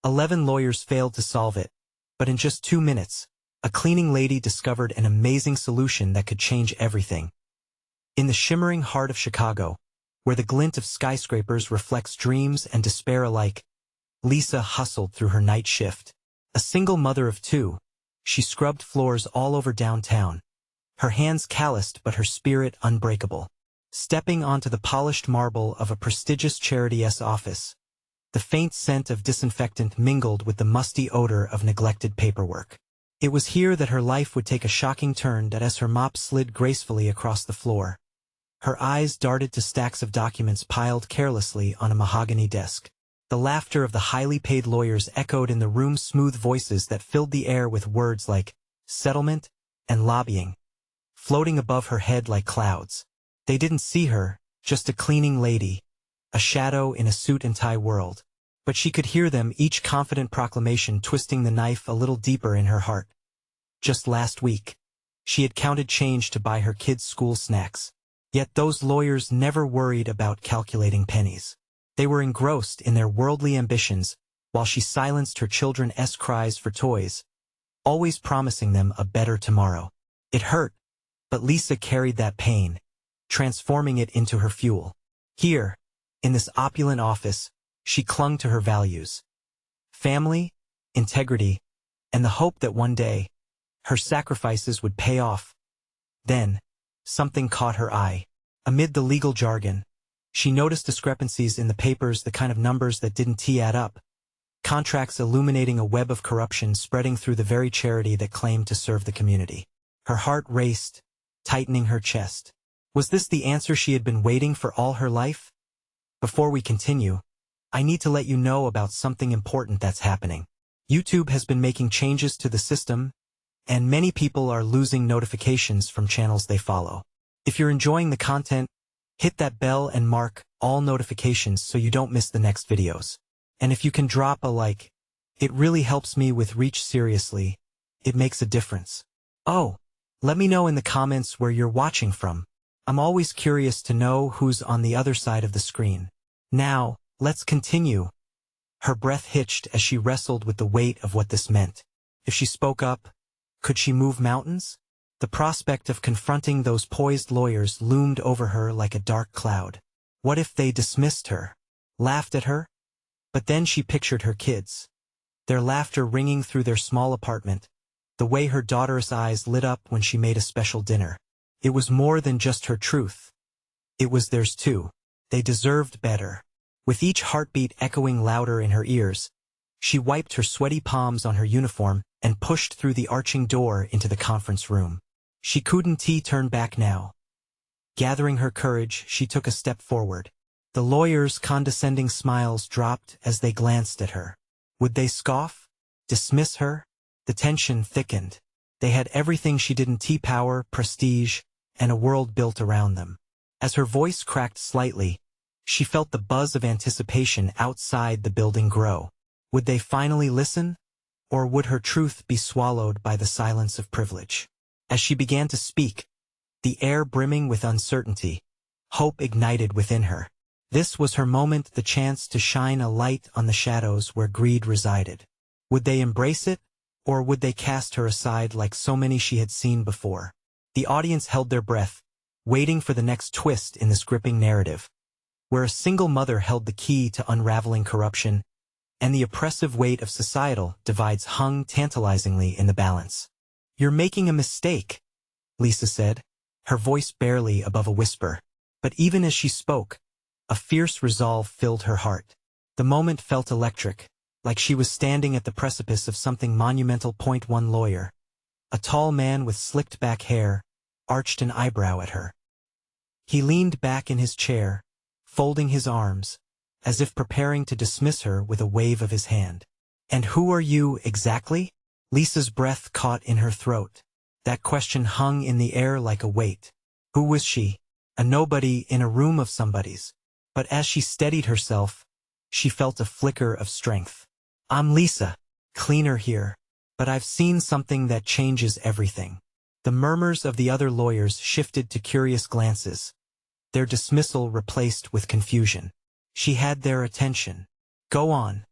11 lawyers failed to solve it, but in just 2 minutes, a cleaning lady discovered an amazing solution that could change everything. In the shimmering heart of Chicago, where the glint of skyscrapers reflects dreams and despair alike, Lisa hustled through her night shift. A single mother of 2, she scrubbed floors all over downtown, her hands calloused but her spirit unbreakable. Stepping onto the polished marble of a prestigious charity's office, the faint scent of disinfectant mingled with the musty odor of neglected paperwork. It was here that her life would take a shocking turn as her mop slid gracefully across the floor. Her eyes darted to stacks of documents piled carelessly on a mahogany desk. The laughter of the highly paid lawyers echoed in the room's smooth voices that filled the air with words like settlement and lobbying, floating above her head like clouds. They didn't see her, just a cleaning lady, a shadow in a suit and tie world. But she could hear them, each confident proclamation twisting the knife a little deeper in her heart. Just last week, she had counted change to buy her kids' school snacks. Yet those lawyers never worried about calculating pennies. They were engrossed in their worldly ambitions, while she silenced her children's cries for toys, always promising them a better tomorrow. It hurt, but Lisa carried that pain, transforming it into her fuel. Here, in this opulent office, she clung to her values: family, integrity, and the hope that one day, her sacrifices would pay off. Then, something caught her eye. Amid the legal jargon, she noticed discrepancies in the papers, the kind of numbers that didn't add up, contracts illuminating a web of corruption spreading through the very charity that claimed to serve the community. Her heart raced, tightening her chest. Was this the answer she had been waiting for all her life? Before we continue, I need to let you know about something important that's happening. YouTube has been making changes to the system, and many people are losing notifications from channels they follow. If you're enjoying the content, hit that bell and mark all notifications so you don't miss the next videos. And if you can drop a like, it really helps me with reach. Seriously, it makes a difference. Oh, let me know in the comments where you're watching from. I'm always curious to know who's on the other side of the screen. Now, let's continue. Her breath hitched as she wrestled with the weight of what this meant. If she spoke up, could she move mountains? The prospect of confronting those poised lawyers loomed over her like a dark cloud. What if they dismissed her, laughed at her? But then she pictured her kids, their laughter ringing through their small apartment, the way her daughter's eyes lit up when she made a special dinner. It was more than just her truth. It was theirs too. They deserved better. With each heartbeat echoing louder in her ears, she wiped her sweaty palms on her uniform and pushed through the arching door into the conference room. She couldn't turn back now. Gathering her courage, she took a step forward. The lawyers' condescending smiles dropped as they glanced at her. Would they scoff? Dismiss her? The tension thickened. They had everything she didn't: power, prestige, and a world built around them. As her voice cracked slightly, she felt the buzz of anticipation outside the building grow. Would they finally listen? Or would her truth be swallowed by the silence of privilege? As she began to speak, the air brimming with uncertainty, hope ignited within her. This was her moment, the chance to shine a light on the shadows where greed resided. Would they embrace it, or would they cast her aside like so many she had seen before? The audience held their breath, waiting for the next twist in this gripping narrative, where a single mother held the key to unraveling corruption, and the oppressive weight of societal divides hung tantalizingly in the balance. "You're making a mistake," Lisa said, her voice barely above a whisper. But even as she spoke, a fierce resolve filled her heart. The moment felt electric, like she was standing at the precipice of something monumental. One lawyer, a tall man with slicked back hair, arched an eyebrow at her. He leaned back in his chair, folding his arms, as if preparing to dismiss her with a wave of his hand. "And who are you exactly?" Lisa's breath caught in her throat. That question hung in the air like a weight. Who was she? A nobody in a room of somebodies. But as she steadied herself, she felt a flicker of strength. "I'm Lisa, cleaner here, but I've seen something that changes everything." The murmurs of the other lawyers shifted to curious glances, their dismissal replaced with confusion. She had their attention. "Go on,"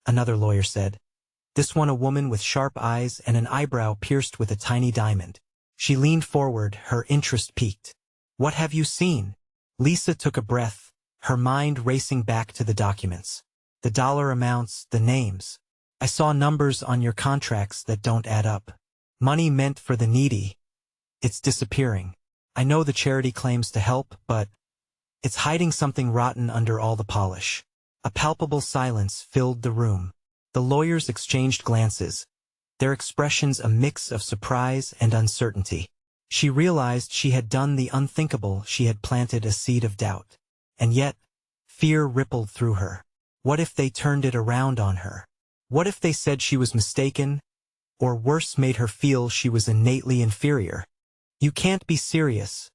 another lawyer said. This one a woman with sharp eyes and an eyebrow pierced with a tiny diamond. She leaned forward, her interest piqued. What have you seen? Lisa took a breath, her mind racing back to the documents. The dollar amounts, the names. I saw numbers on your contracts that don't add up. Money meant for the needy. It's disappearing. I know the charity claims to help, but it's hiding something rotten under all the polish. A palpable silence filled the room. The lawyers exchanged glances, their expressions a mix of surprise and uncertainty. She realized she had done the unthinkable, she had planted a seed of doubt. And yet, fear rippled through her. What if they turned it around on her? What if they said she was mistaken, or worse, made her feel she was innately inferior? You can't be serious,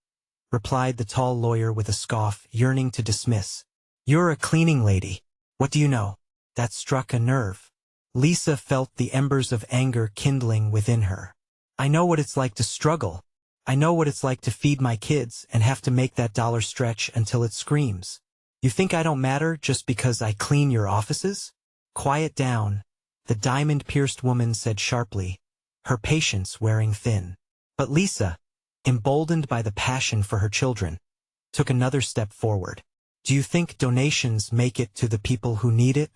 replied the tall lawyer with a scoff, yearning to dismiss. You're a cleaning lady. What do you know? That struck a nerve. Lisa felt the embers of anger kindling within her. I know what it's like to struggle. I know what it's like to feed my kids and have to make that dollar stretch until it screams. You think I don't matter just because I clean your offices? Quiet down, the diamond-pierced woman said sharply, her patience wearing thin. But Lisa, emboldened by the passion for her children, took another step forward. Do you think donations make it to the people who need it?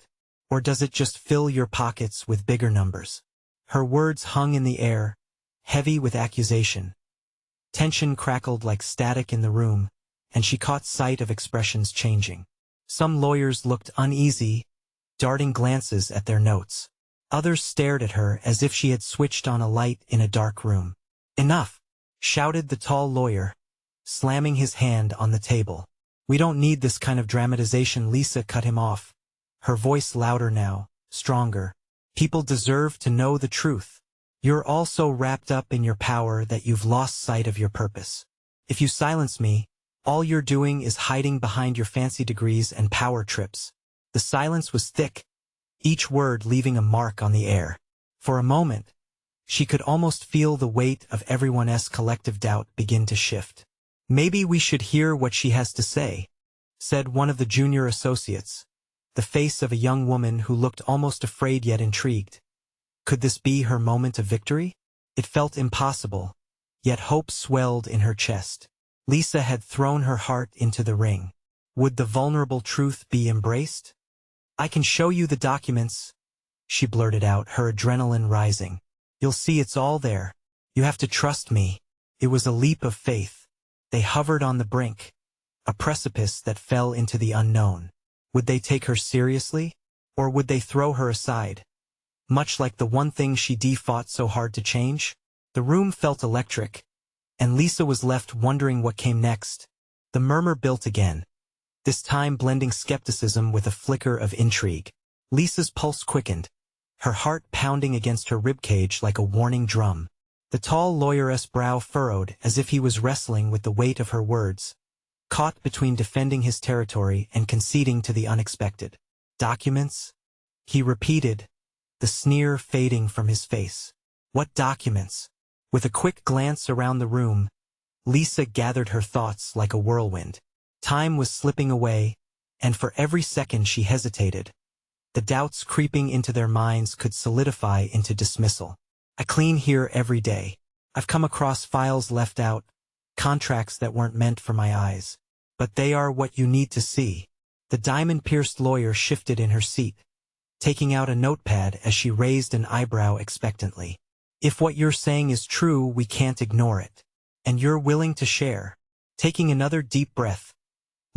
Or does it just fill your pockets with bigger numbers? Her words hung in the air, heavy with accusation. Tension crackled like static in the room, and she caught sight of expressions changing. Some lawyers looked uneasy, darting glances at their notes. Others stared at her as if she had switched on a light in a dark room. Enough, shouted the tall lawyer, slamming his hand on the table. We don't need this kind of dramatization. Lisa cut him off, her voice louder now, stronger. People deserve to know the truth. You're all so wrapped up in your power that you've lost sight of your purpose. If you silence me, all you're doing is hiding behind your fancy degrees and power trips. The silence was thick, each word leaving a mark on the air. For a moment, she could almost feel the weight of everyone's collective doubt begin to shift. Maybe we should hear what she has to say, said one of the junior associates, the face of a young woman who looked almost afraid yet intrigued. Could this be her moment of victory? It felt impossible, yet hope swelled in her chest. Lisa had thrown her heart into the ring. Would the vulnerable truth be embraced? I can show you the documents, she blurted out, her adrenaline rising. You'll see it's all there. You have to trust me. It was a leap of faith. They hovered on the brink, a precipice that fell into the unknown. Would they take her seriously, or would they throw her aside? Much like the one thing she fought so hard to change? The room felt electric, and Lisa was left wondering what came next. The murmur built again, this time blending skepticism with a flicker of intrigue. Lisa's pulse quickened, her heart pounding against her ribcage like a warning drum. The tall lawyer's brow furrowed as if he was wrestling with the weight of her words, caught between defending his territory and conceding to the unexpected. Documents? He repeated, the sneer fading from his face. What documents? With a quick glance around the room, Lisa gathered her thoughts like a whirlwind. Time was slipping away, and for every second she hesitated, the doubts creeping into their minds could solidify into dismissal. I clean here every day. I've come across files left out, contracts that weren't meant for my eyes. But they are what you need to see. The diamond-pierced lawyer shifted in her seat, taking out a notepad as she raised an eyebrow expectantly. If what you're saying is true, we can't ignore it. And you're willing to share. Taking another deep breath,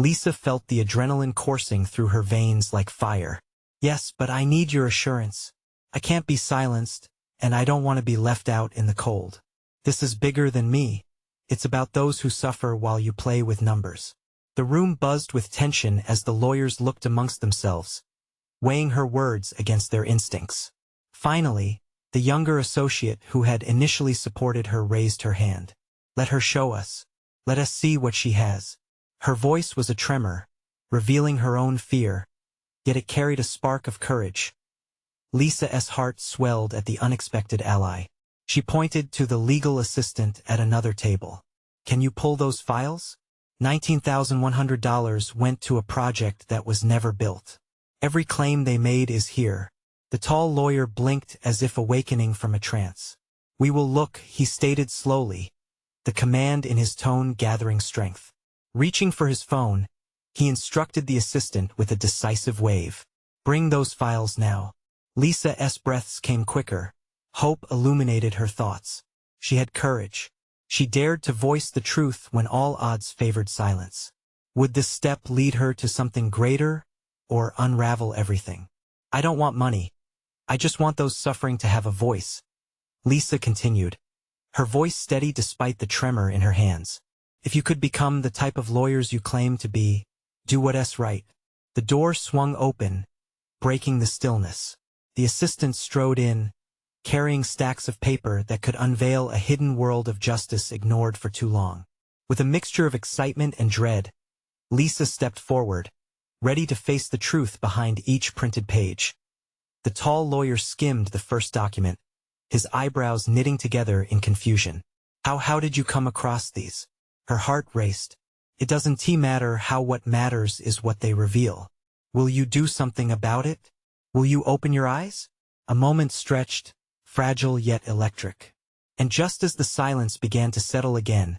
Lisa felt the adrenaline coursing through her veins like fire. Yes, but I need your assurance. I can't be silenced, and I don't want to be left out in the cold. This is bigger than me. It's about those who suffer while you play with numbers. The room buzzed with tension as the lawyers looked amongst themselves, weighing her words against their instincts. Finally, the younger associate who had initially supported her raised her hand. Let her show us. Let us see what she has. Her voice was a tremor, revealing her own fear, yet it carried a spark of courage. Lisa's heart swelled at the unexpected ally. She pointed to the legal assistant at another table. Can you pull those files? $19,100 went to a project that was never built. Every claim they made is here. The tall lawyer blinked as if awakening from a trance. "We will look," he stated slowly, the command in his tone gathering strength. Reaching for his phone, he instructed the assistant with a decisive wave. "Bring those files now." Lisa's breaths came quicker. Hope illuminated her thoughts. She had courage. She dared to voice the truth when all odds favored silence. Would this step lead her to something greater, or unravel everything? "I don't want money. I just want those suffering to have a voice," Lisa continued, her voice steady despite the tremor in her hands. "If you could become the type of lawyers you claim to be, do what's right." The door swung open, breaking the stillness. The assistant strode in, carrying stacks of paper that could unveil a hidden world of justice ignored for too long. With a mixture of excitement and dread, Lisa stepped forward, ready to face the truth behind each printed page. The tall lawyer skimmed the first document, his eyebrows knitting together in confusion. How did you come across these?" Her heart raced. "It doesn't matter how, what matters is what they reveal. Will you do something about it? Will you open your eyes?" A moment stretched, fragile yet electric. And just as the silence began to settle again,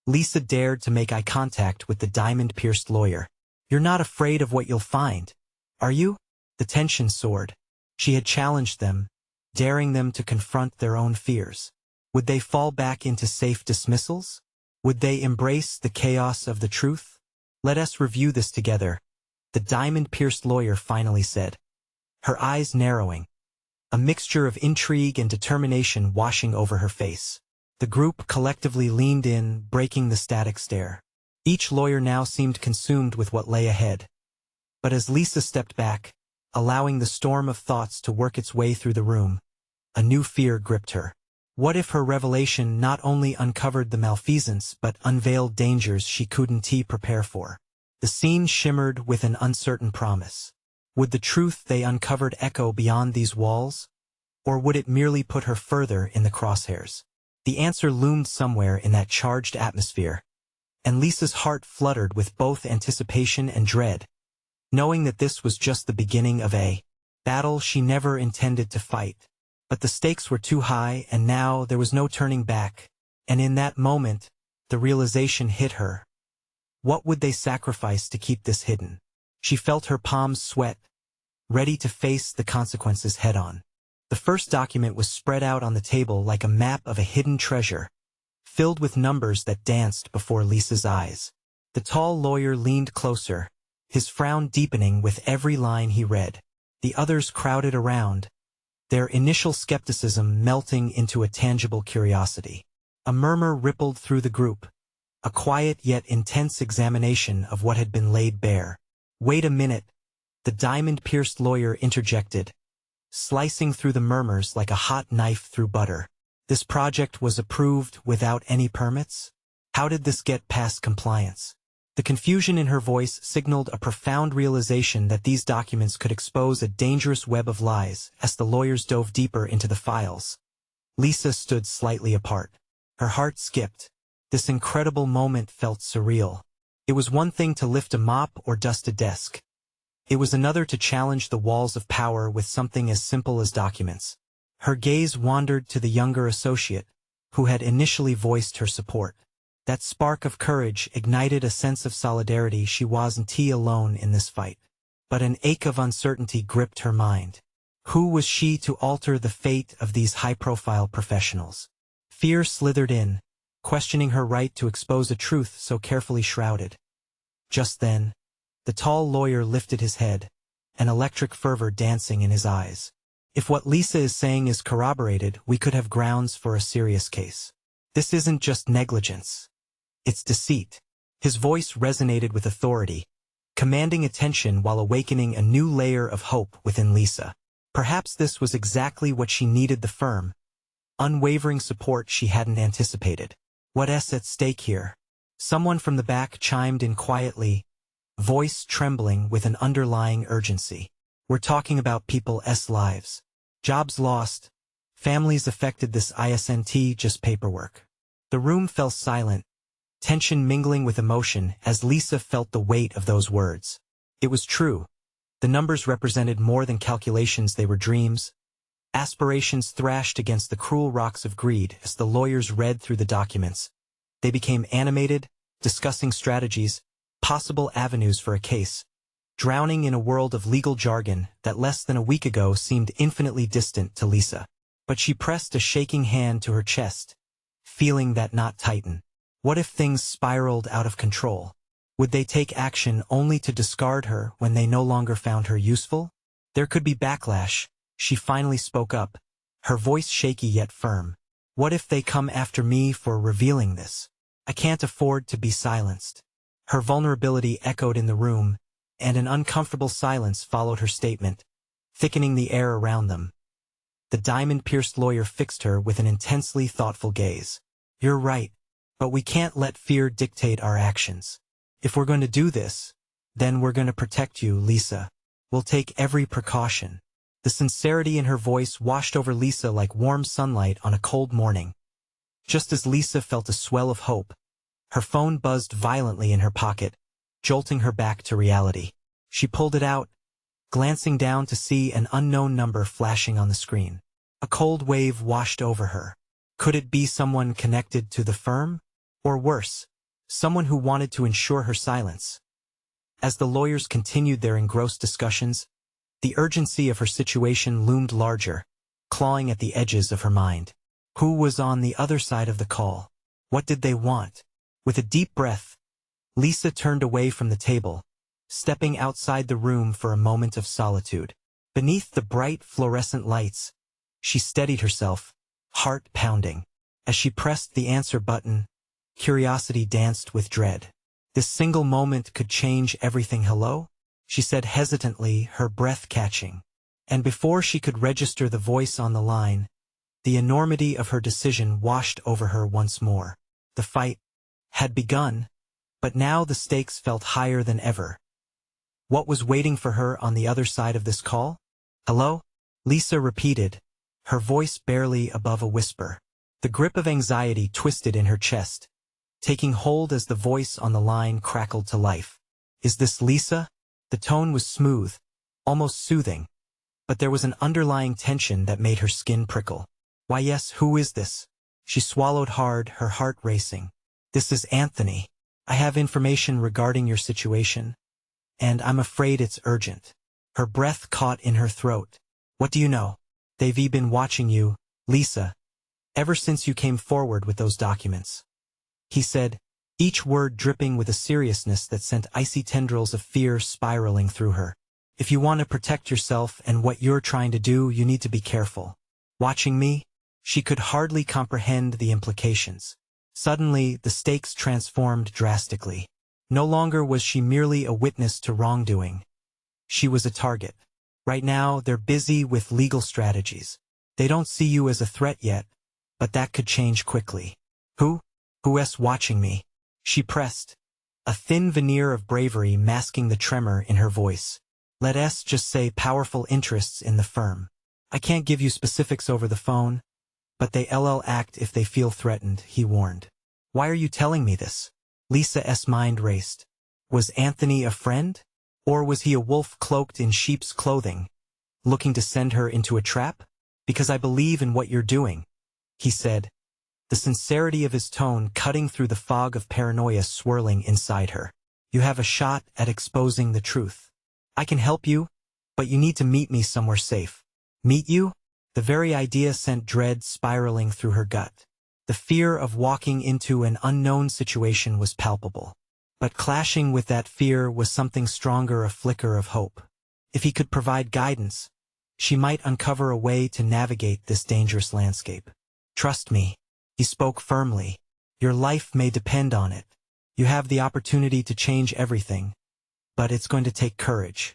Lisa dared to make eye contact with the diamond-pierced lawyer. "You're not afraid of what you'll find, are you?" The tension soared. She had challenged them, daring them to confront their own fears. Would they fall back into safe dismissals? Would they embrace the chaos of the truth? "Let us review this together," the diamond-pierced lawyer finally said, her eyes narrowing, a mixture of intrigue and determination washing over her face. The group collectively leaned in, breaking the static stare. Each lawyer now seemed consumed with what lay ahead. But as Lisa stepped back, allowing the storm of thoughts to work its way through the room, a new fear gripped her. What if her revelation not only uncovered the malfeasance but unveiled dangers she couldn't prepare for? The scene shimmered with an uncertain promise. Would the truth they uncovered echo beyond these walls? Or would it merely put her further in the crosshairs? The answer loomed somewhere in that charged atmosphere, and Lisa's heart fluttered with both anticipation and dread, knowing that this was just the beginning of a battle she never intended to fight. But the stakes were too high, and now there was no turning back. And in that moment, the realization hit her. What would they sacrifice to keep this hidden? She felt her palms sweat, ready to face the consequences head-on. The first document was spread out on the table like a map of a hidden treasure, filled with numbers that danced before Lisa's eyes. The tall lawyer leaned closer, his frown deepening with every line he read. The others crowded around, their initial skepticism melting into a tangible curiosity. A murmur rippled through the group, a quiet yet intense examination of what had been laid bare. "Wait a minute," the diamond-pierced lawyer interjected, slicing through the murmurs like a hot knife through butter. "This project was approved without any permits? How did this get past compliance?" The confusion in her voice signaled a profound realization that these documents could expose a dangerous web of lies as the lawyers dove deeper into the files. Lisa stood slightly apart. Her heart skipped. This incredible moment felt surreal. It was one thing to lift a mop or dust a desk. It was another to challenge the walls of power with something as simple as documents. Her gaze wandered to the younger associate, who had initially voiced her support. That spark of courage ignited a sense of solidarity. She wasn't alone in this fight. But an ache of uncertainty gripped her mind. Who was she to alter the fate of these high-profile professionals? Fear slithered in, questioning her right to expose a truth so carefully shrouded. Just then, the tall lawyer lifted his head, an electric fervor dancing in his eyes. "If what Lisa is saying is corroborated, we could have grounds for a serious case. This isn't just negligence. It's deceit." His voice resonated with authority, commanding attention while awakening a new layer of hope within Lisa. Perhaps this was exactly what she needed: the firm, unwavering support she hadn't anticipated. "What's at stake here?" Someone from the back chimed in quietly, voice trembling with an underlying urgency. "We're talking about people's lives. Jobs lost, families affected. This isn't just paperwork." The room fell silent, tension mingling with emotion as Lisa felt the weight of those words. It was true. The numbers represented more than calculations, they were dreams. Aspirations thrashed against the cruel rocks of greed as the lawyers read through the documents. They became animated, discussing strategies, possible avenues for a case, drowning in a world of legal jargon that less than a week ago seemed infinitely distant to Lisa. But she pressed a shaking hand to her chest, feeling that knot tighten. What if things spiraled out of control? Would they take action only to discard her when they no longer found her useful? There could be backlash. She finally spoke up, her voice shaky yet firm. What if they come after me for revealing this? I can't afford to be silenced. Her vulnerability echoed in the room, and an uncomfortable silence followed her statement, thickening the air around them. The diamond-pierced lawyer fixed her with an intensely thoughtful gaze. You're right, but we can't let fear dictate our actions. If we're going to do this, then we're going to protect you, Lisa. We'll take every precaution. The sincerity in her voice washed over Lisa like warm sunlight on a cold morning. Just as Lisa felt a swell of hope, her phone buzzed violently in her pocket, jolting her back to reality. She pulled it out, glancing down to see an unknown number flashing on the screen. A cold wave washed over her. Could it be someone connected to the firm? Or worse, someone who wanted to ensure her silence? As the lawyers continued their engrossed discussions, the urgency of her situation loomed larger, clawing at the edges of her mind. Who was on the other side of the call? What did they want? With a deep breath, Lisa turned away from the table, stepping outside the room for a moment of solitude. Beneath the bright fluorescent lights, she steadied herself, heart pounding. As she pressed the answer button, curiosity danced with dread. This single moment could change everything. Hello? She said hesitantly, her breath catching. And before she could register the voice on the line, the enormity of her decision washed over her once more. The fight had begun, but now the stakes felt higher than ever. What was waiting for her on the other side of this call? Hello? Lisa repeated, her voice barely above a whisper. The grip of anxiety twisted in her chest, taking hold as the voice on the line crackled to life. Is this Lisa? The tone was smooth, almost soothing, but there was an underlying tension that made her skin prickle. Why yes, who is this? She swallowed hard, her heart racing. This is Anthony. I have information regarding your situation, and I'm afraid it's urgent. Her breath caught in her throat. What do you know? They've been watching you, Lisa, ever since you came forward with those documents. He said, each word dripping with a seriousness that sent icy tendrils of fear spiraling through her. If you want to protect yourself and what you're trying to do, you need to be careful. Watching me? She could hardly comprehend the implications. Suddenly, the stakes transformed drastically. No longer was she merely a witness to wrongdoing. She was a target. Right now, they're busy with legal strategies. They don't see you as a threat yet, but that could change quickly. Who's watching me? She pressed, a thin veneer of bravery masking the tremor in her voice. Let us just say powerful interests in the firm. I can't give you specifics over the phone, but they'll act if they feel threatened, he warned. Why are you telling me this? Lisa's mind raced. Was Anthony a friend? Or was he a wolf cloaked in sheep's clothing, looking to send her into a trap? Because I believe in what you're doing, he said, the sincerity of his tone cutting through the fog of paranoia swirling inside her. You have a shot at exposing the truth. I can help you, but you need to meet me somewhere safe. Meet you? The very idea sent dread spiraling through her gut. The fear of walking into an unknown situation was palpable. But clashing with that fear was something stronger, a flicker of hope. If he could provide guidance, she might uncover a way to navigate this dangerous landscape. Trust me, he spoke firmly. Your life may depend on it. You have the opportunity to change everything, but it's going to take courage.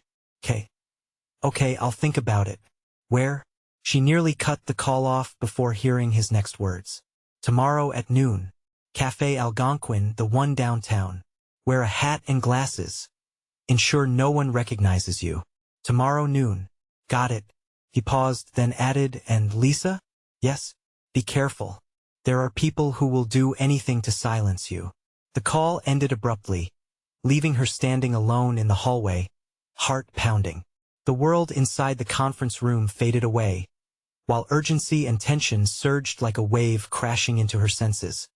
Okay, I'll think about it. Where? She nearly cut the call off before hearing his next words. Tomorrow at noon. Café Algonquin, the one downtown. Wear a hat and glasses. Ensure no one recognizes you. Tomorrow noon. Got it. He paused, then added, and Lisa? Yes? Be careful. There are people who will do anything to silence you. The call ended abruptly, leaving her standing alone in the hallway, heart pounding. The world inside the conference room faded away, while urgency and tension surged like a wave crashing into her senses.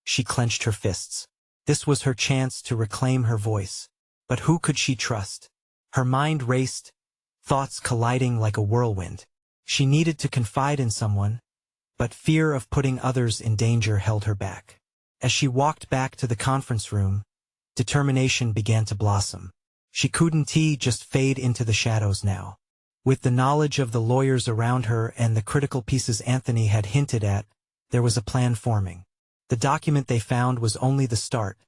She clenched her fists. This was her chance to reclaim her voice. But who could she trust? Her mind raced, thoughts colliding like a whirlwind. She needed to confide in someone, but fear of putting others in danger held her back. As she walked back to the conference room, determination began to blossom. She couldn't just fade into the shadows now. With the knowledge of the lawyers around her and the critical pieces Anthony had hinted at, there was a plan forming. The document they found was only the start,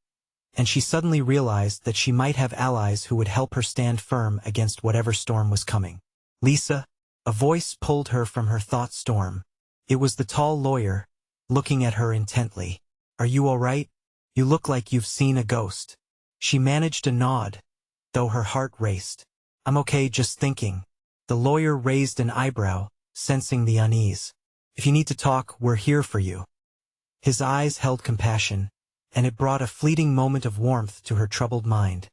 and she suddenly realized that she might have allies who would help her stand firm against whatever storm was coming. Lisa, a voice pulled her from her thought storm. It was the tall lawyer, looking at her intently. Are you all right? You look like you've seen a ghost. She managed a nod, though her heart raced. I'm okay, just thinking. The lawyer raised an eyebrow, sensing the unease. If you need to talk, we're here for you. His eyes held compassion, and it brought a fleeting moment of warmth to her troubled mind.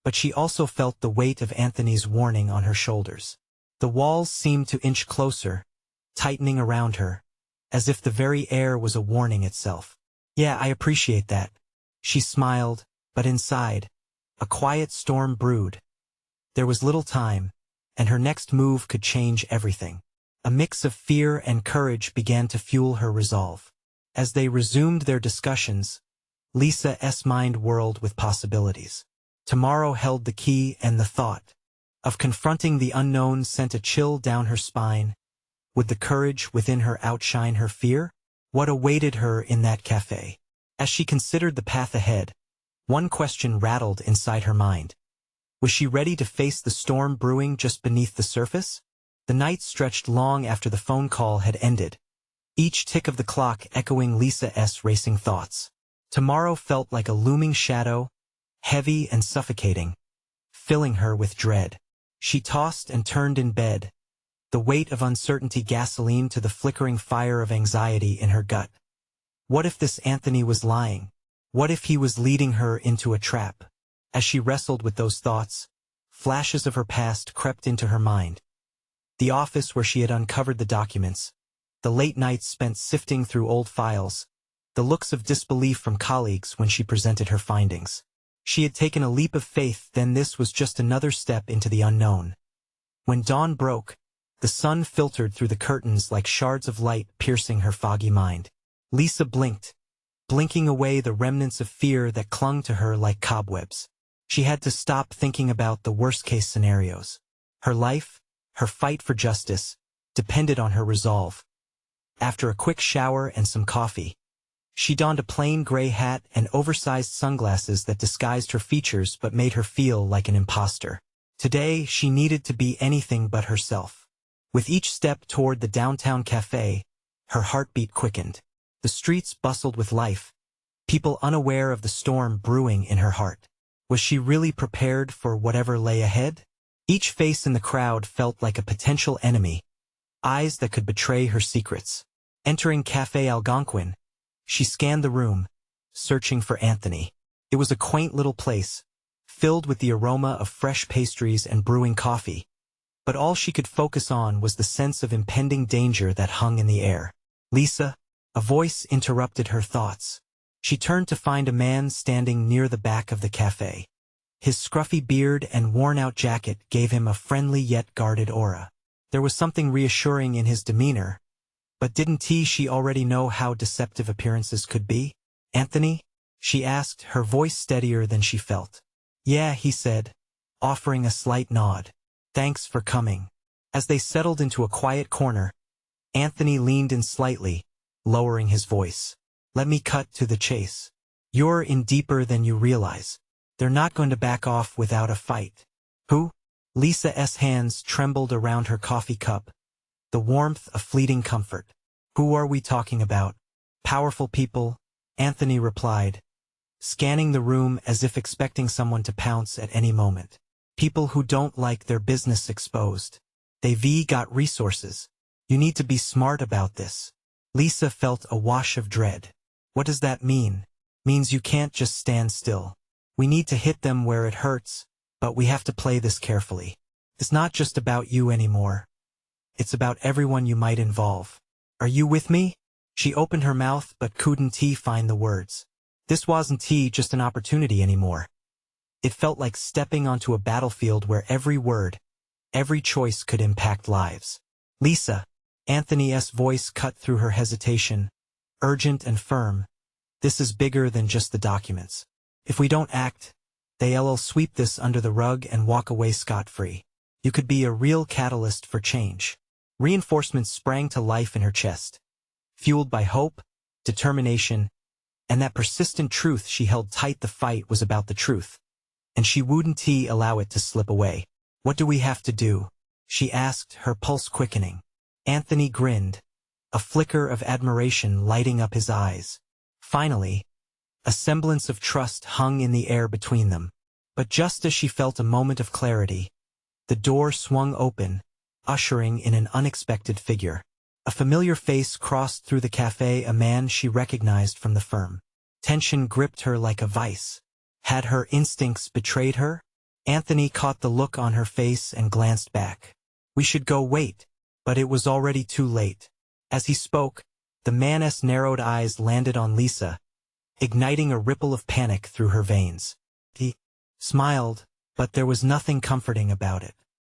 But she also felt the weight of Anthony's warning on her shoulders. The walls seemed to inch closer, tightening around her, as if the very air was a warning itself. Yeah, I appreciate that. She smiled, but inside, a quiet storm brewed. There was little time, and her next move could change everything. A mix of fear and courage began to fuel her resolve. As they resumed their discussions, Lisa's mind whirled with possibilities. Tomorrow held the key, and the thought of confronting the unknown sent a chill down her spine. Would the courage within her outshine her fear? What awaited her in that cafe? As she considered the path ahead, one question rattled inside her mind. Was she ready to face the storm brewing just beneath the surface? The night stretched long after the phone call had ended, each tick of the clock echoing Lisa's racing thoughts. Tomorrow felt like a looming shadow, heavy and suffocating, filling her with dread. She tossed and turned in bed, the weight of uncertainty gasoline to the flickering fire of anxiety in her gut. What if this Anthony was lying? What if he was leading her into a trap? As she wrestled with those thoughts, flashes of her past crept into her mind. The office where she had uncovered the documents, the late nights spent sifting through old files, the looks of disbelief from colleagues when she presented her findings. She had taken a leap of faith, then this was just another step into the unknown. When dawn broke, the sun filtered through the curtains like shards of light piercing her foggy mind. Lisa blinked, blinking away the remnants of fear that clung to her like cobwebs. She had to stop thinking about the worst-case scenarios. Her life, her fight for justice, depended on her resolve. After a quick shower and some coffee, she donned a plain gray hat and oversized sunglasses that disguised her features but made her feel like an imposter. Today, she needed to be anything but herself. With each step toward the downtown cafe, her heartbeat quickened. The streets bustled with life, people unaware of the storm brewing in her heart. Was she really prepared for whatever lay ahead? Each face in the crowd felt like a potential enemy, eyes that could betray her secrets. Entering Café Algonquin, she scanned the room, searching for Anthony. It was a quaint little place, filled with the aroma of fresh pastries and brewing coffee. But all she could focus on was the sense of impending danger that hung in the air. Lisa, a voice interrupted her thoughts. She turned to find a man standing near the back of the cafe. His scruffy beard and worn-out jacket gave him a friendly yet guarded aura. There was something reassuring in his demeanor, but didn't she already know how deceptive appearances could be? Anthony? She asked, her voice steadier than she felt. Yeah, he said, offering a slight nod. Thanks for coming. As they settled into a quiet corner, Anthony leaned in slightly, lowering his voice. Let me cut to the chase. You're in deeper than you realize. They're not going to back off without a fight. Who? Lisa's hands trembled around her coffee cup, the warmth a fleeting comfort. Who are we talking about? Powerful people, Anthony replied, scanning the room as if expecting someone to pounce at any moment. People who don't like their business exposed. They've got resources. You need to be smart about this. Lisa felt a wash of dread. What does that mean? Means you can't just stand still. We need to hit them where it hurts, but we have to play this carefully. It's not just about you anymore. It's about everyone you might involve. Are you with me? She opened her mouth but couldn't find the words. This wasn't just an opportunity anymore. It felt like stepping onto a battlefield where every word, every choice could impact lives. Lisa, Anthony's voice cut through her hesitation, urgent and firm. This is bigger than just the documents. If we don't act, they'll sweep this under the rug and walk away scot-free. You could be a real catalyst for change. Reinforcements sprang to life in her chest, fueled by hope, determination, and that persistent truth she held tight. The fight was about the truth, and she wouldn't allow it to slip away. What do we have to do? She asked, her pulse quickening. Anthony grinned, a flicker of admiration lighting up his eyes. Finally, a semblance of trust hung in the air between them. But just as she felt a moment of clarity, the door swung open, ushering in an unexpected figure. A familiar face crossed through the cafe, a man she recognized from the firm. Tension gripped her like a vice. Had her instincts betrayed her? Anthony caught the look on her face and glanced back. We should go wait. But it was already too late. As he spoke, the man's narrowed eyes landed on Lisa, igniting a ripple of panic through her veins. He smiled, but there was nothing comforting about it.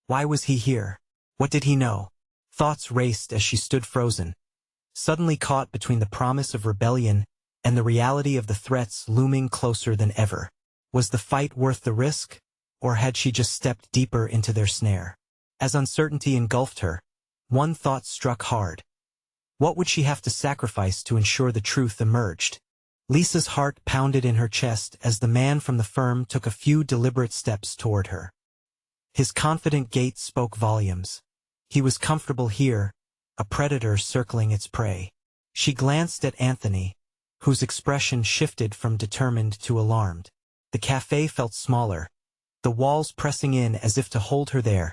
Why was he here? What did he know? Thoughts raced as she stood frozen, suddenly caught between the promise of rebellion and the reality of the threats looming closer than ever. Was the fight worth the risk, or had she just stepped deeper into their snare? As uncertainty engulfed her, one thought struck hard. What would she have to sacrifice to ensure the truth emerged? Lisa's heart pounded in her chest as the man from the firm took a few deliberate steps toward her. His confident gait spoke volumes. He was comfortable here, a predator circling its prey. She glanced at Anthony, whose expression shifted from determined to alarmed. The cafe felt smaller, the walls pressing in as if to hold her there,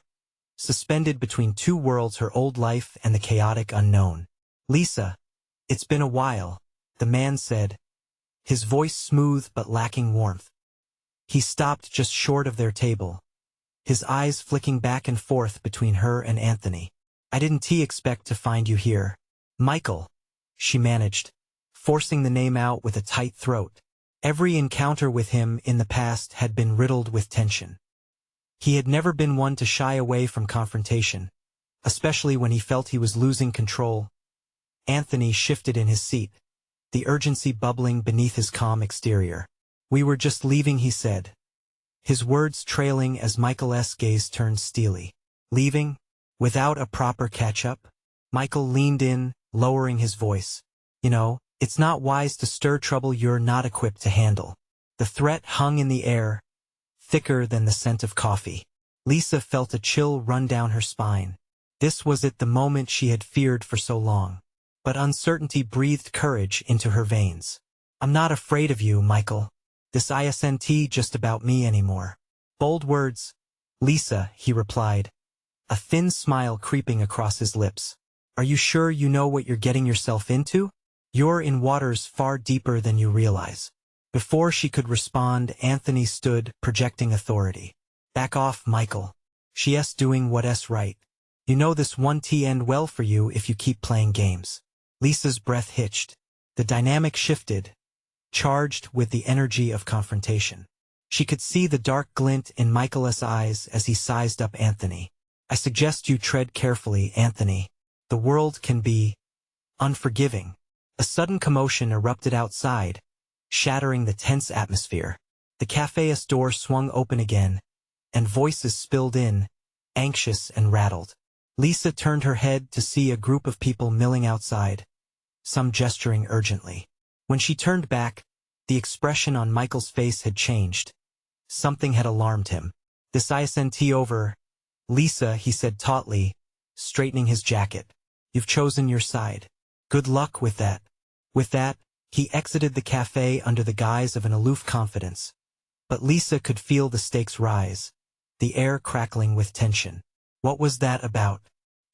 suspended between two worlds, her old life and the chaotic unknown. Lisa, it's been a while, the man said, his voice smooth but lacking warmth. He stopped just short of their table, his eyes flicking back and forth between her and Anthony. I didn't expect to find you here. Michael, she managed, forcing the name out with a tight throat. Every encounter with him in the past had been riddled with tension. He had never been one to shy away from confrontation, especially when he felt he was losing control. Anthony shifted in his seat, the urgency bubbling beneath his calm exterior. We were just leaving, he said, his words trailing as Michael's gaze turned steely. Leaving? Without a proper catch-up? Michael leaned in, lowering his voice. You know, it's not wise to stir trouble you're not equipped to handle. The threat hung in the air, thicker than the scent of coffee. Lisa felt a chill run down her spine. This was the moment she had feared for so long. But uncertainty breathed courage into her veins. I'm not afraid of you, Michael. This isn't just about me anymore. Bold words, Lisa, he replied, a thin smile creeping across his lips. Are you sure you know what you're getting yourself into? You're in waters far deeper than you realize. Before she could respond, Anthony stood, projecting authority. Back off, Michael. She's doing what's right. You know this won't end well for you if you keep playing games. Lisa's breath hitched. The dynamic shifted, charged with the energy of confrontation. She could see the dark glint in Michael's eyes as he sized up Anthony. I suggest you tread carefully, Anthony. The world can be unforgiving. A sudden commotion erupted outside, shattering the tense atmosphere. The cafe's door swung open again, and voices spilled in, anxious and rattled. Lisa turned her head to see a group of people milling outside, some gesturing urgently. When she turned back, the expression on Michael's face had changed. Something had alarmed him. This isn't over, Lisa, he said tautly, straightening his jacket. You've chosen your side. Good luck with that. With that, he exited the cafe under the guise of an aloof confidence. But Lisa could feel the stakes rise, the air crackling with tension. What was that about?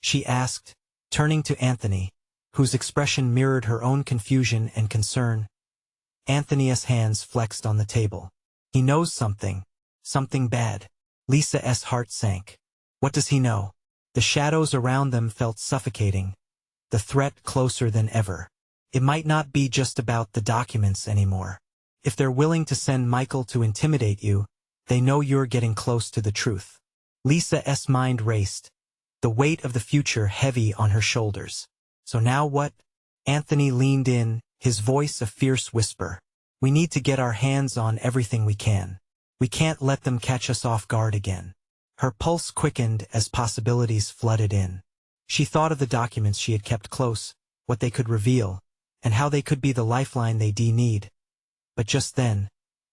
She asked, turning to Anthony, whose expression mirrored her own confusion and concern. Anthony's hands flexed on the table. He knows something bad. Lisa's heart sank. What does he know? The shadows around them felt suffocating, the threat closer than ever. It might not be just about the documents anymore. If they're willing to send Michael to intimidate you, they know you're getting close to the truth. Lisa's mind raced, the weight of the future heavy on her shoulders. So now what? Anthony leaned in, his voice a fierce whisper. We need to get our hands on everything we can. We can't let them catch us off guard again. Her pulse quickened as possibilities flooded in. She thought of the documents she had kept close, what they could reveal, and how they could be the lifeline they need. But just then,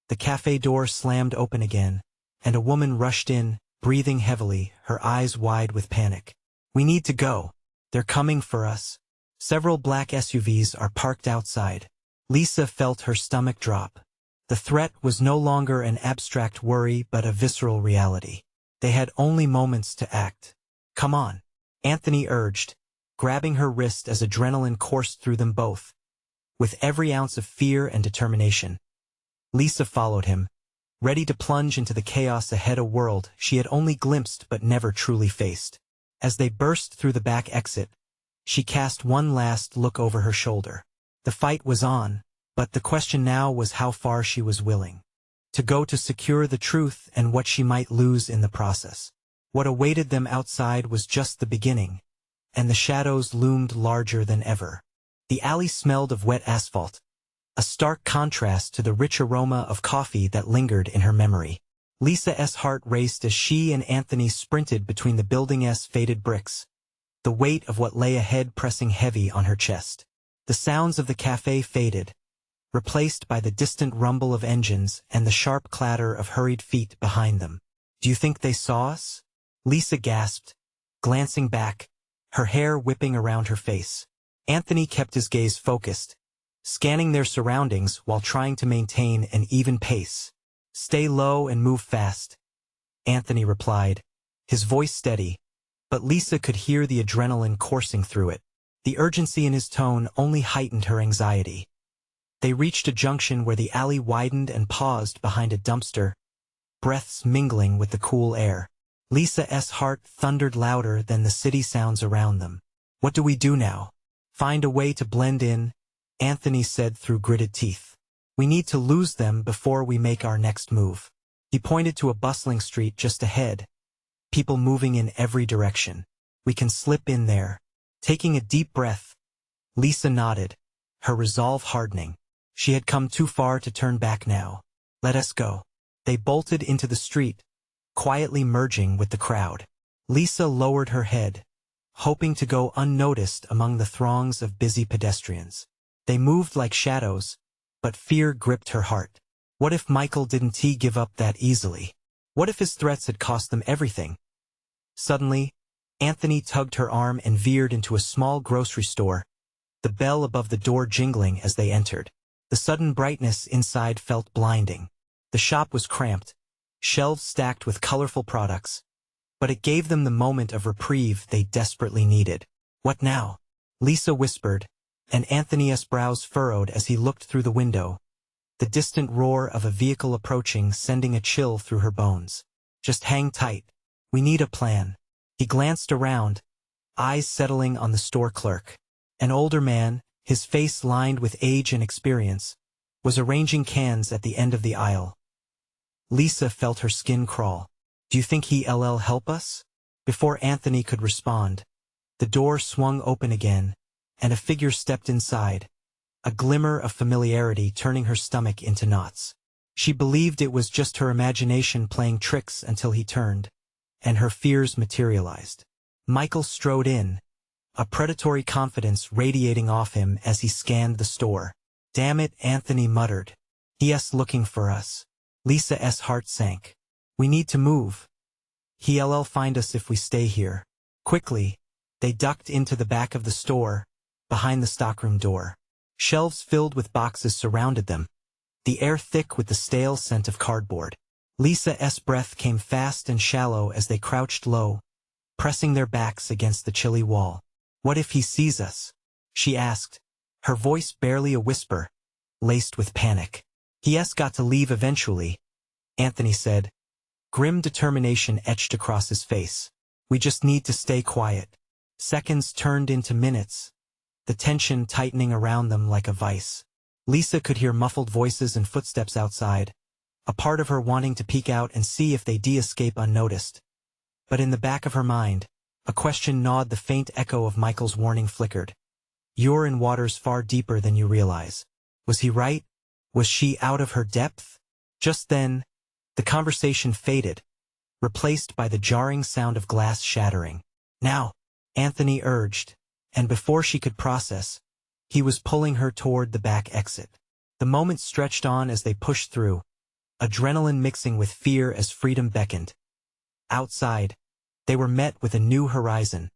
the cafe door slammed open again, and a woman rushed in, breathing heavily, her eyes wide with panic. We need to go. They're coming for us. Several black SUVs are parked outside. Lisa felt her stomach drop. The threat was no longer an abstract worry but a visceral reality. They had only moments to act. Come on, Anthony urged, grabbing her wrist as adrenaline coursed through them both. With every ounce of fear and determination, Lisa followed him, ready to plunge into the chaos ahead, a world she had only glimpsed but never truly faced. As they burst through the back exit, she cast one last look over her shoulder. The fight was on, but the question now was how far she was willing to go to secure the truth and what she might lose in the process. What awaited them outside was just the beginning, and the shadows loomed larger than ever. The alley smelled of wet asphalt, a stark contrast to the rich aroma of coffee that lingered in her memory. Lisa's heart raced as she and Anthony sprinted between the building's faded bricks, the weight of what lay ahead pressing heavy on her chest. The sounds of the cafe faded, replaced by the distant rumble of engines and the sharp clatter of hurried feet behind them. Do you think they saw us? Lisa gasped, glancing back, her hair whipping around her face. Anthony kept his gaze focused, scanning their surroundings while trying to maintain an even pace. Stay low and move fast, Anthony replied, his voice steady, but Lisa could hear the adrenaline coursing through it. The urgency in his tone only heightened her anxiety. They reached a junction where the alley widened and paused behind a dumpster, breaths mingling with the cool air. Lisa's heart thundered louder than the city sounds around them. What do we do now? Find a way to blend in, Anthony said through gritted teeth. We need to lose them before we make our next move. He pointed to a bustling street just ahead, people moving in every direction. We can slip in there. Taking a deep breath, Lisa nodded, her resolve hardening. She had come too far to turn back now. Let us go. They bolted into the street, quietly merging with the crowd. Lisa lowered her head, hoping to go unnoticed among the throngs of busy pedestrians. They moved like shadows, but fear gripped her heart. What if Michael didn't give up that easily? What if his threats had cost them everything? Suddenly, Anthony tugged her arm and veered into a small grocery store, the bell above the door jingling as they entered. The sudden brightness inside felt blinding. The shop was cramped, shelves stacked with colorful products, but it gave them the moment of reprieve they desperately needed. What now? Lisa whispered, and Anthony's brows furrowed as he looked through the window, the distant roar of a vehicle approaching sending a chill through her bones. Just hang tight. We need a plan. He glanced around, eyes settling on the store clerk. An older man, his face lined with age and experience, was arranging cans at the end of the aisle. Lisa felt her skin crawl. Do you think he'll help us? Before Anthony could respond, the door swung open again, and a figure stepped inside, a glimmer of familiarity turning her stomach into knots. She believed it was just her imagination playing tricks until he turned, and her fears materialized. Michael strode in, a predatory confidence radiating off him as he scanned the store. Damn it, Anthony muttered. He's looking for us. Lisa's heart sank. We need to move. He'll find us if we stay here. Quickly, they ducked into the back of the store, behind the stockroom door. Shelves filled with boxes surrounded them, the air thick with the stale scent of cardboard. Lisa's breath came fast and shallow as they crouched low, pressing their backs against the chilly wall. What if he sees us? She asked, her voice barely a whisper, laced with panic. He's got to leave eventually, Anthony said, grim determination etched across his face. We just need to stay quiet. Seconds turned into minutes, the tension tightening around them like a vice. Lisa could hear muffled voices and footsteps outside, a part of her wanting to peek out and see if they'd escape unnoticed. But in the back of her mind, a question gnawed. The faint echo of Michael's warning flickered. You're in waters far deeper than you realize. Was he right? Was she out of her depth? Just then, the conversation faded, replaced by the jarring sound of glass shattering. Now, Anthony urged, and before she could process, he was pulling her toward the back exit. The moments stretched on as they pushed through, adrenaline mixing with fear as freedom beckoned. Outside, they were met with a new horizon,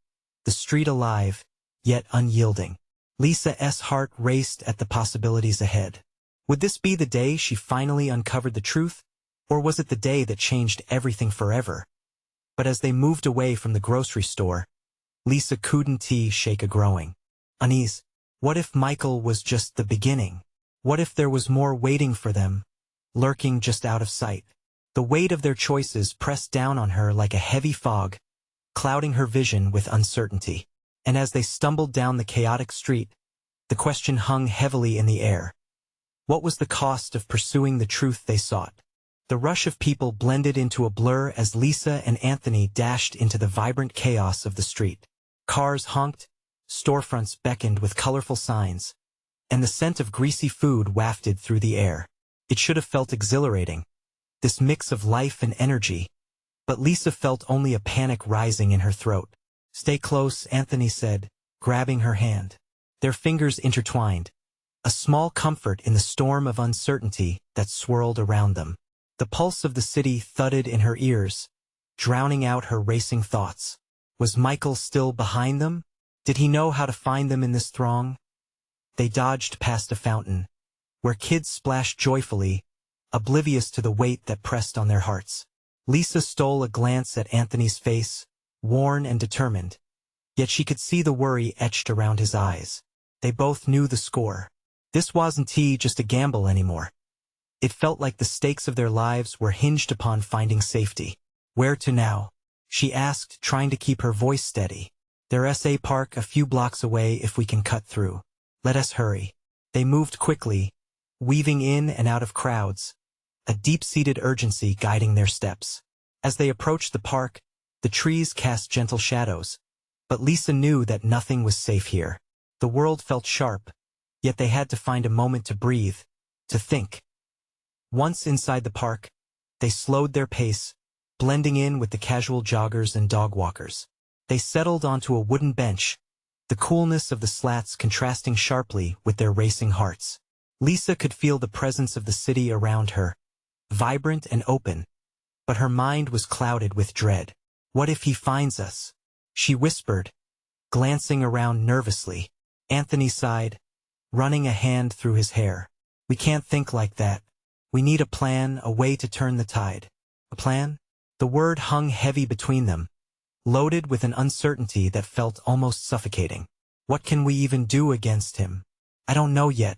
the street alive, yet unyielding. Lisa's heart raced at the possibilities ahead. Would this be the day she finally uncovered the truth, or was it the day that changed everything forever? But as they moved away from the grocery store, Lisa couldn't shake a growing unease. What if Michael was just the beginning? What if there was more waiting for them, lurking just out of sight? The weight of their choices pressed down on her like a heavy fog, clouding her vision with uncertainty. And as they stumbled down the chaotic street, the question hung heavily in the air. What was the cost of pursuing the truth they sought? The rush of people blended into a blur as Lisa and Anthony dashed into the vibrant chaos of the street. Cars honked, storefronts beckoned with colorful signs, and the scent of greasy food wafted through the air. It should have felt exhilarating, this mix of life and energy, but Lisa felt only a panic rising in her throat. Stay close, Anthony said, grabbing her hand. Their fingers intertwined, a small comfort in the storm of uncertainty that swirled around them. The pulse of the city thudded in her ears, drowning out her racing thoughts. Was Michael still behind them? Did he know how to find them in this throng? They dodged past a fountain, where kids splashed joyfully, oblivious to the weight that pressed on their hearts. Lisa stole a glance at Anthony's face, worn and determined, yet she could see the worry etched around his eyes. They both knew the score. This wasn't just a gamble anymore. It felt like the stakes of their lives were hinged upon finding safety. Where to now? She asked, trying to keep her voice steady. There's a park a few blocks away if we can cut through. Let us hurry. They moved quickly, weaving in and out of crowds, a deep-seated urgency guiding their steps. As they approached the park, the trees cast gentle shadows, but Lisa knew that nothing was safe here. The world felt sharp, yet they had to find a moment to breathe, to think. Once inside the park, they slowed their pace, blending in with the casual joggers and dog walkers. They settled onto a wooden bench, the coolness of the slats contrasting sharply with their racing hearts. Lisa could feel the presence of the city around her, vibrant and open, but her mind was clouded with dread. What if he finds us? She whispered, glancing around nervously. Anthony sighed, running a hand through his hair. We can't think like that. We need a plan, a way to turn the tide. A plan? The word hung heavy between them, loaded with an uncertainty that felt almost suffocating. What can we even do against him? I don't know yet,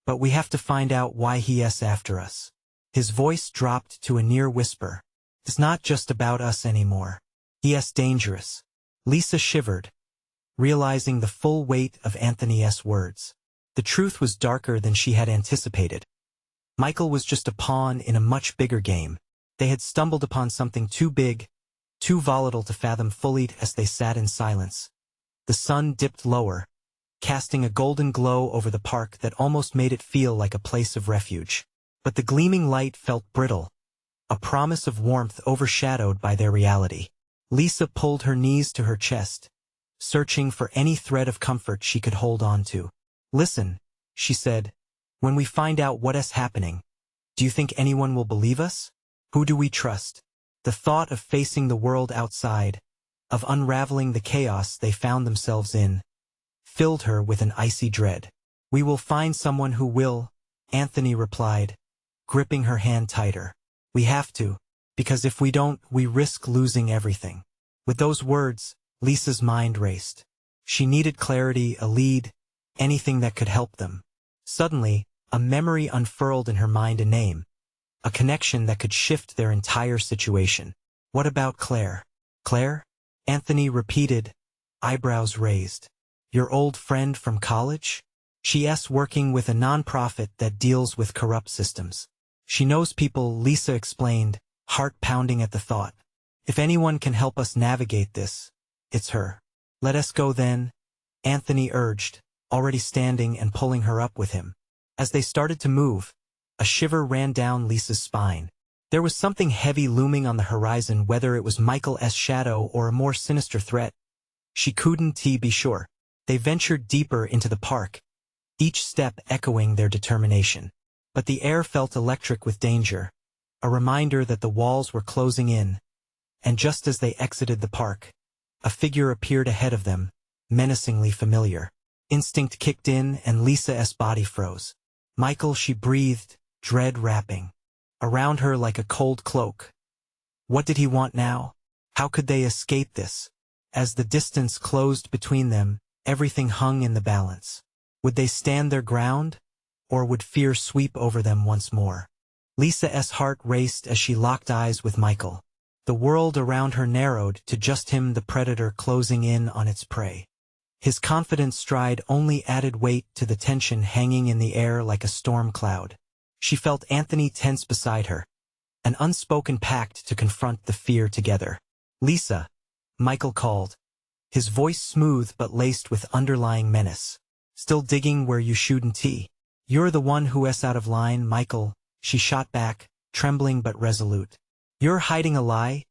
but we have to find out why he's after us. His voice dropped to a near whisper. It's not just about us anymore. He's dangerous. Lisa shivered, realizing the full weight of Anthony's words. The truth was darker than she had anticipated. Michael was just a pawn in a much bigger game. They had stumbled upon something too big, too volatile to fathom fully as they sat in silence. The sun dipped lower, casting a golden glow over the park that almost made it feel like a place of refuge. But the gleaming light felt brittle, a promise of warmth overshadowed by their reality. Lisa pulled her knees to her chest, searching for any thread of comfort she could hold on to. Listen, she said, when we find out what's happening, do you think anyone will believe us? Who do we trust? The thought of facing the world outside, of unraveling the chaos they found themselves in, filled her with an icy dread. We will find someone who will, Anthony replied, gripping her hand tighter. We have to, because if we don't, we risk losing everything. With those words, Lisa's mind raced. She needed clarity, a lead, anything that could help them. Suddenly, a memory unfurled in her mind, a name, a connection that could shift their entire situation. What about Claire? Claire? Anthony repeated, eyebrows raised. Your old friend from college? She's working with a nonprofit that deals with corrupt systems. She knows people, Lisa explained, heart pounding at the thought. If anyone can help us navigate this, it's her. Let us go then, Anthony urged, already standing and pulling her up with him. As they started to move, a shiver ran down Lisa's spine. There was something heavy looming on the horizon, whether it was Michael's shadow or a more sinister threat. She couldn't be sure. They ventured deeper into the park, each step echoing their determination. But the air felt electric with danger, a reminder that the walls were closing in. And just as they exited the park, a figure appeared ahead of them, menacingly familiar. Instinct kicked in and Lisa's body froze. Michael, she breathed, dread wrapping around her like a cold cloak. What did he want now? How could they escape this? As the distance closed between them, everything hung in the balance. Would they stand their ground? Or would fear sweep over them once more? Lisa's heart raced as she locked eyes with Michael. The world around her narrowed to just him, the predator closing in on its prey. His confident stride only added weight to the tension hanging in the air like a storm cloud. She felt Anthony tense beside her, an unspoken pact to confront the fear together. Lisa, Michael called, his voice smooth but laced with underlying menace. Still digging where you shouldn't. You're the one who's out of line, Michael, she shot back, trembling but resolute. You're hiding a lie,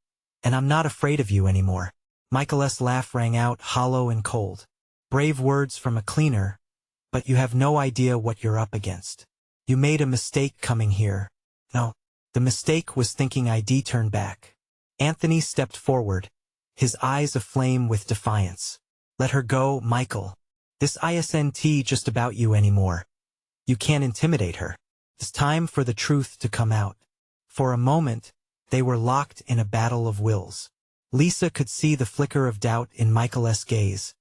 and I'm not afraid of you anymore. Michael's laugh rang out, hollow and cold. Brave words from a cleaner, but you have no idea what you're up against. You made a mistake coming here. No, the mistake was thinking I'd turn back. Anthony stepped forward, his eyes aflame with defiance. Let her go, Michael. This isn't just about you anymore. You can't intimidate her. It's time for the truth to come out. For a moment, they were locked in a battle of wills. Lisa could see the flicker of doubt in Michael's gaze,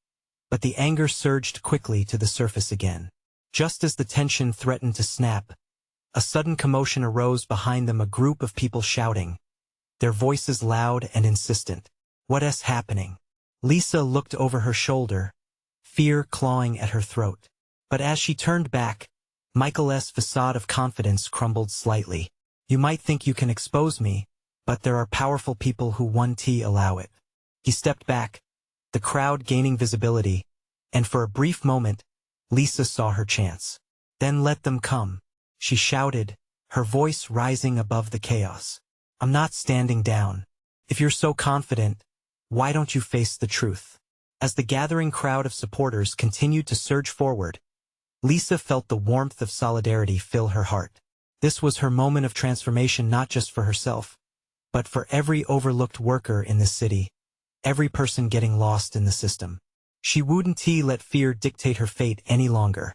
but the anger surged quickly to the surface again. Just as the tension threatened to snap, a sudden commotion arose behind them, a group of people shouting, their voices loud and insistent. What's happening? Lisa looked over her shoulder, fear clawing at her throat. But as she turned back, Michael's facade of confidence crumbled slightly. You might think you can expose me, but there are powerful people who won't allow it. He stepped back, the crowd gaining visibility, and for a brief moment, Lisa saw her chance. Then let them come, she shouted, her voice rising above the chaos. I'm not standing down. If you're so confident, why don't you face the truth? As the gathering crowd of supporters continued to surge forward, Lisa felt the warmth of solidarity fill her heart. This was her moment of transformation, not just for herself, but for every overlooked worker in the city, every person getting lost in the system. She wouldn't let fear dictate her fate any longer.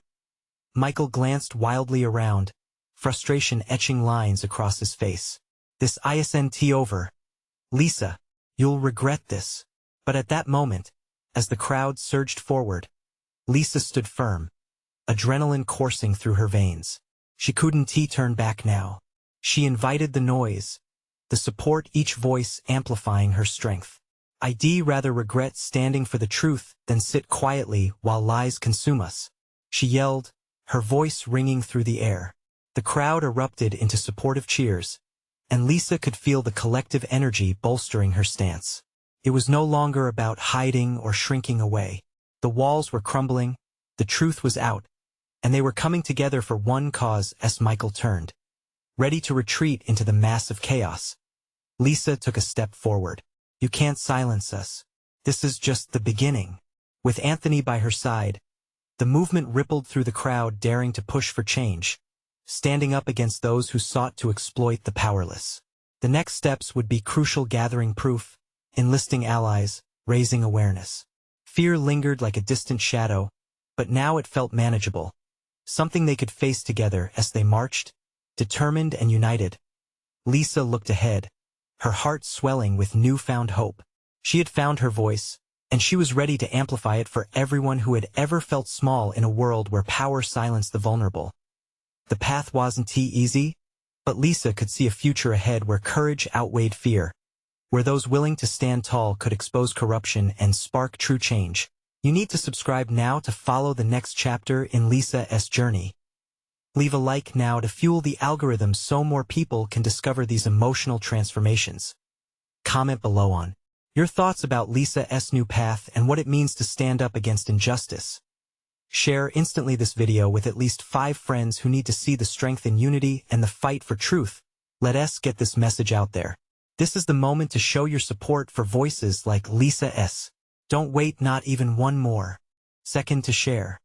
Michael glanced wildly around, frustration etching lines across his face. This isn't over. Lisa, you'll regret this. But at that moment, as the crowd surged forward, Lisa stood firm, adrenaline coursing through her veins. She couldn't turn back now. She invited the noise, the support, each voice amplifying her strength. I'd rather regret standing for the truth than sit quietly while lies consume us, she yelled, her voice ringing through the air. The crowd erupted into supportive cheers, and Lisa could feel the collective energy bolstering her stance. It was no longer about hiding or shrinking away. The walls were crumbling, the truth was out, and they were coming together for one cause. As Michael turned, ready to retreat into the massive chaos, Lisa took a step forward. You can't silence us. This is just the beginning. With Anthony by her side, the movement rippled through the crowd, daring to push for change, standing up against those who sought to exploit the powerless. The next steps would be crucial: gathering proof, enlisting allies, raising awareness. Fear lingered like a distant shadow, but now it felt manageable, something they could face together as they marched, determined and united. Lisa looked ahead, her heart swelling with newfound hope. She had found her voice, and she was ready to amplify it for everyone who had ever felt small in a world where power silenced the vulnerable. The path wasn't easy, but Lisa could see a future ahead where courage outweighed fear, where those willing to stand tall could expose corruption and spark true change. You need to subscribe now to follow the next chapter in Lisa's journey. Leave a like now to fuel the algorithm so more people can discover these emotional transformations. Comment below on your thoughts about Lisa's new path and what it means to stand up against injustice. Share instantly this video with at least 5 friends who need to see the strength in unity and the fight for truth. Let us get this message out there. This is the moment to show your support for voices like Lisa's. Don't wait not even one more second to share.